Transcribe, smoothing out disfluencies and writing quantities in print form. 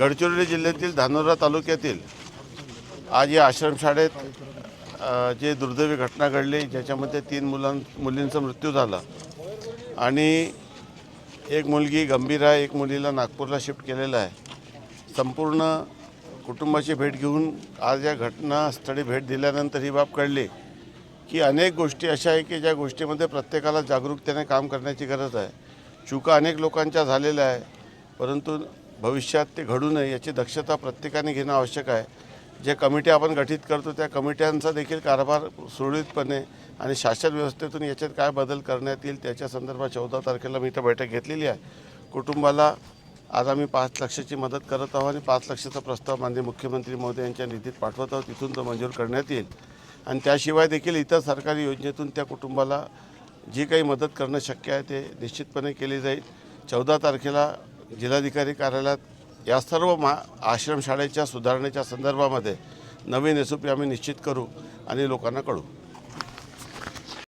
गडचिरोली जिल्ह्यातील धानोरा तालुक्यातील आज या आश्रमशाळेत जे दुर्दैवी घटना घडली, ज्याच्यामध्ये 3 मुलींचा मृत्यू झाला आणि एक मुलगी गंभीर आहे, एक मुलीला नागपूरला शिफ्ट केलेलं आहे। संपूर्ण कुटुंबाची भेट घेऊन आज या घटनास्थळी भेट दिल्यानंतर ही बाब कळली की अनेक गोष्टी अशा आहे की ज्या गोष्टीमध्ये प्रत्येकाला जागरूकतेने काम करण्याची गरज आहे। चुका अनेक लोकांच्या झालेल्या आहे, परंतु भविष्यात ते घडू नये याची दक्षता प्रत्येकाने घेणं आवश्यक आहे। जे कमिट्या आपण गठीत करतो त्या कमिट्यांचा देखील कारभार सुरळीतपणे आणि शासन व्यवस्थेतून याच्यात काय बदल करण्यात येईल त्याच्या संदर्भात 14 तारखेला मी इथं बैठक घेतलेली आहे। कुटुंबाला आज आम्ही 5 लाखाची मदत करत आहोत आणि 5 लाखाचा प्रस्ताव माननीय मुख्यमंत्री महोदय यांच्या निधीत पाठवत आहोत, तिथून तो मंजूर करण्यात येईल। आणि त्याशिवाय देखील इतर सरकारी योजनेतून त्या कुटुंबाला जी काही मदत करणं शक्य आहे ते निश्चितपणे केली जाईल। 14 तारखेला जिल्हाधिकारी कार्यालयात या सर्व आश्रमशाळेच्या सुधारणेच्या संदर्भामध्ये नवीन SOP आम्ही निश्चित करू आणि लोकांना कळवू।